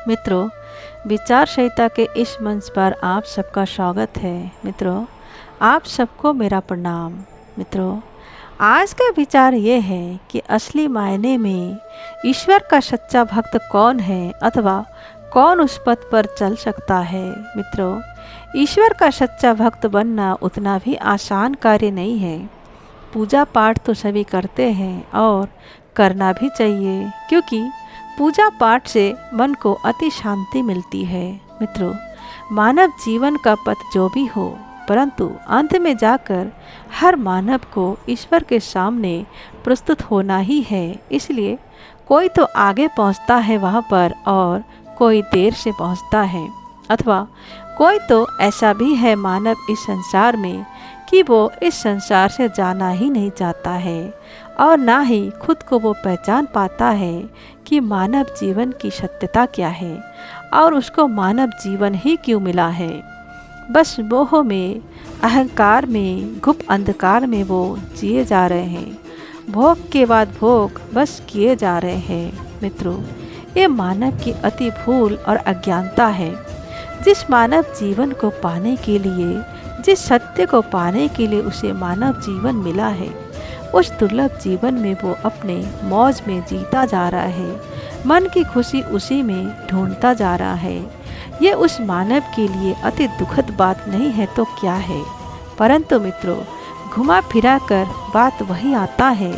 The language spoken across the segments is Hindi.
मित्रों, विचार संहिता के इस मंच पर आप सबका स्वागत है। मित्रों, आप सबको मेरा प्रणाम। मित्रों, आज का विचार ये है कि असली मायने में ईश्वर का सच्चा भक्त कौन है अथवा कौन उस पथ पर चल सकता है। मित्रों, ईश्वर का सच्चा भक्त बनना उतना भी आसान कार्य नहीं है। पूजा पाठ तो सभी करते हैं और करना भी चाहिए, क्योंकि पूजा पाठ से मन को अति शांति मिलती है। मित्रों, मानव जीवन का पथ जो भी हो, परंतु अंत में जाकर हर मानव को ईश्वर के सामने प्रस्तुत होना ही है। इसलिए कोई तो आगे पहुंचता है वहां पर और कोई देर से पहुंचता है, अथवा कोई तो ऐसा भी है मानव इस संसार में कि वो इस संसार से जाना ही नहीं चाहता है और ना ही खुद को वो पहचान पाता है कि मानव जीवन की सत्यता क्या है और उसको मानव जीवन ही क्यों मिला है। बस मोह में, अहंकार में, गुप्त अंधकार में वो जिए जा रहे हैं। भोग के बाद भोग बस किए जा रहे हैं। मित्रों, ये मानव की अति भूल और अज्ञानता है। जिस मानव जीवन को पाने के लिए, जिस सत्य को पाने के लिए उसे मानव जीवन मिला है, उस दुर्लभ जीवन में वो अपने मौज में जीता जा रहा है। मन की खुशी उसी में ढूंढता जा रहा है। ये उस मानव के लिए अति दुखद बात नहीं है तो क्या है। परंतु मित्रों, घुमा फिरा कर बात वही आता है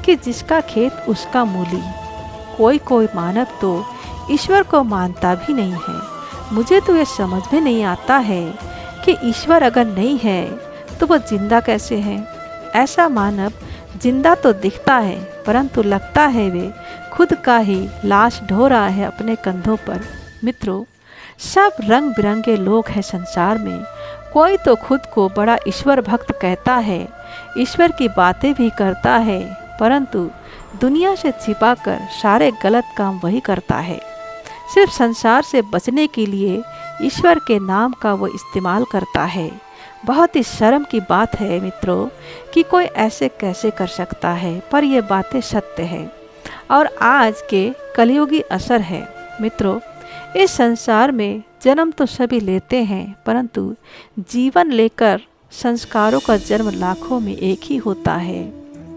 कि जिसका खेत उसका मूली। कोई कोई मानव तो ईश्वर को मानता भी नहीं है। मुझे तो ये समझ में नहीं आता है कि ईश्वर अगर नहीं है तो वो जिंदा कैसे है। ऐसा मानव जिंदा तो दिखता है, परंतु लगता है वे खुद का ही लाश ढो रहा है अपने कंधों पर। मित्रों, सब रंग बिरंगे लोग हैं संसार में। कोई तो खुद को बड़ा ईश्वर भक्त कहता है, ईश्वर की बातें भी करता है, परंतु दुनिया से छिपाकर सारे गलत काम वही करता है। सिर्फ संसार से बचने के लिए ईश्वर के नाम का वो इस्तेमाल करता है। बहुत ही शर्म की बात है मित्रों कि कोई ऐसे कैसे कर सकता है, पर ये बातें सत्य है और आज के कलयुगी असर है। मित्रों, इस संसार में जन्म तो सभी लेते हैं, परंतु जीवन लेकर संस्कारों का जन्म लाखों में एक ही होता है।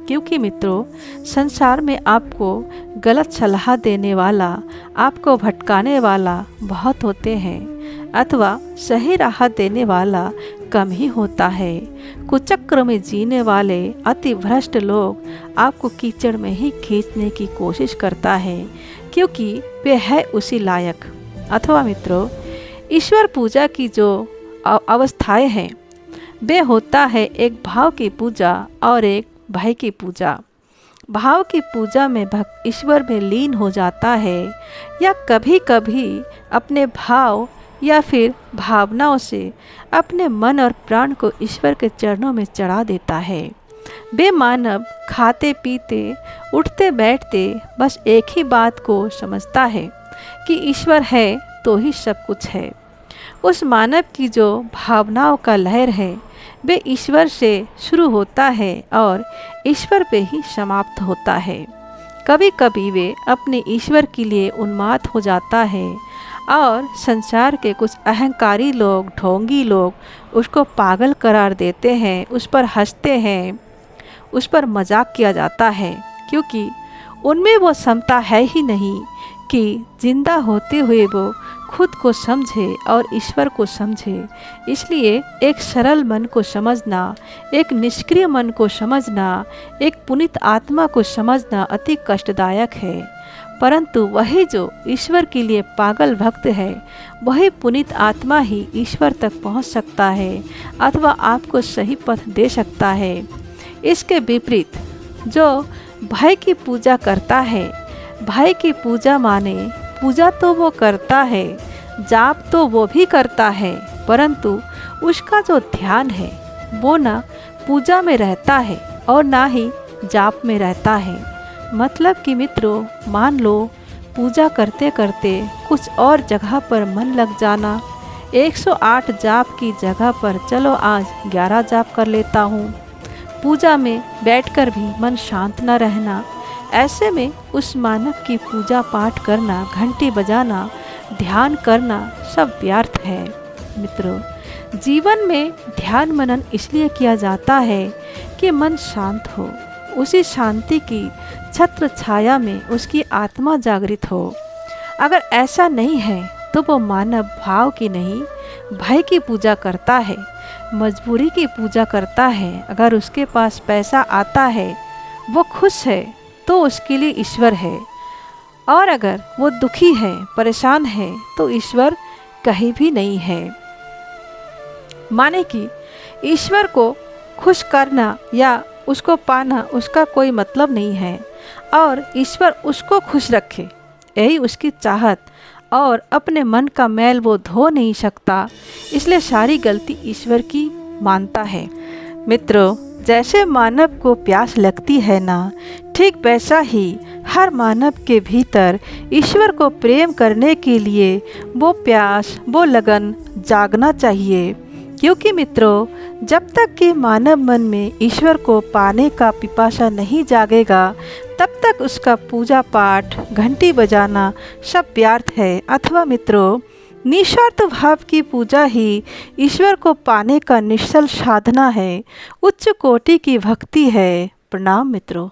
क्योंकि मित्रों, संसार में आपको गलत सलाह देने वाला, आपको भटकाने वाला बहुत होते हैं, अथवा सही राह देने वाला कम ही होता है। कुचक्र में जीने वाले अति भ्रष्ट लोग आपको कीचड़ में ही खींचने की कोशिश करता है, क्योंकि वे है उसी लायक। अथवा मित्रों, ईश्वर पूजा की जो अवस्थाएं हैं, वे होता है एक भाव की पूजा और एक भय की पूजा। भाव की पूजा में भक्त ईश्वर में लीन हो जाता है, या कभी कभी अपने भाव या फिर भावनाओं से अपने मन और प्राण को ईश्वर के चरणों में चढ़ा देता है। वे मानव खाते पीते, उठते बैठते बस एक ही बात को समझता है कि ईश्वर है तो ही सब कुछ है। उस मानव की जो भावनाओं का लहर है, वे ईश्वर से शुरू होता है और ईश्वर पे ही समाप्त होता है। कभी कभी वे अपने ईश्वर के लिए उन्माद हो जाता है और संसार के कुछ अहंकारी लोग, ढोंगी लोग उसको पागल करार देते हैं, उस पर हंसते हैं, उस पर मजाक किया जाता है, क्योंकि उनमें वो क्षमता है ही नहीं कि जिंदा होते हुए वो खुद को समझे और ईश्वर को समझे। इसलिए एक सरल मन को समझना, एक निष्क्रिय मन को समझना, एक पुनीत आत्मा को समझना अति कष्टदायक है। परंतु वही जो ईश्वर के लिए पागल भक्त है, वही पुनीत आत्मा ही ईश्वर तक पहुंच सकता है अथवा आपको सही पथ दे सकता है। इसके विपरीत जो भय की पूजा करता है, भय की पूजा माने पूजा तो वो करता है, जाप तो वो भी करता है, परंतु उसका जो ध्यान है वो ना पूजा में रहता है और ना ही जाप में रहता है। मतलब कि मित्रों, मान लो पूजा करते करते कुछ और जगह पर मन लग जाना। 108 जाप की जगह पर चलो आज 11 जाप कर लेता हूँ। पूजा में बैठकर भी मन शांत न रहना। ऐसे में उस मानव की पूजा पाठ करना, घंटी बजाना ध्यान करना सब व्यर्थ है। मित्रों, जीवन में ध्यान मनन इसलिए किया जाता है कि मन शांत हो, उसी शांति की छत्र छाया में उसकी आत्मा जागृत हो। अगर ऐसा नहीं है तो वो मानव भाव की नहीं, भय की पूजा करता है, मजबूरी की पूजा करता है। अगर उसके पास पैसा आता है, वो खुश है, तो उसके लिए ईश्वर है। और अगर वो दुखी है, परेशान है, तो ईश्वर कहीं भी नहीं है। माने कि ईश्वर को खुश करना या उसको पाना उसका कोई मतलब नहीं है, और ईश्वर उसको खुश रखे यही उसकी चाहत, और अपने मन का मैल वो धो नहीं सकता, इसलिए सारी गलती ईश्वर की मानता है। मित्रों, जैसे मानव को प्यास लगती है ना, ठीक वैसा ही हर मानव के भीतर ईश्वर को प्रेम करने के लिए वो प्यास, वो लगन जागना चाहिए। क्योंकि मित्रों, जब तक कि मानव मन में ईश्वर को पाने का पिपासा नहीं जागेगा, तब तक उसका पूजा पाठ, घंटी बजाना सब व्यर्थ है। अथवा मित्रों, निस्वार्थ भाव की पूजा ही ईश्वर को पाने का निश्चल साधना है, उच्च कोटि की भक्ति है। प्रणाम मित्रों।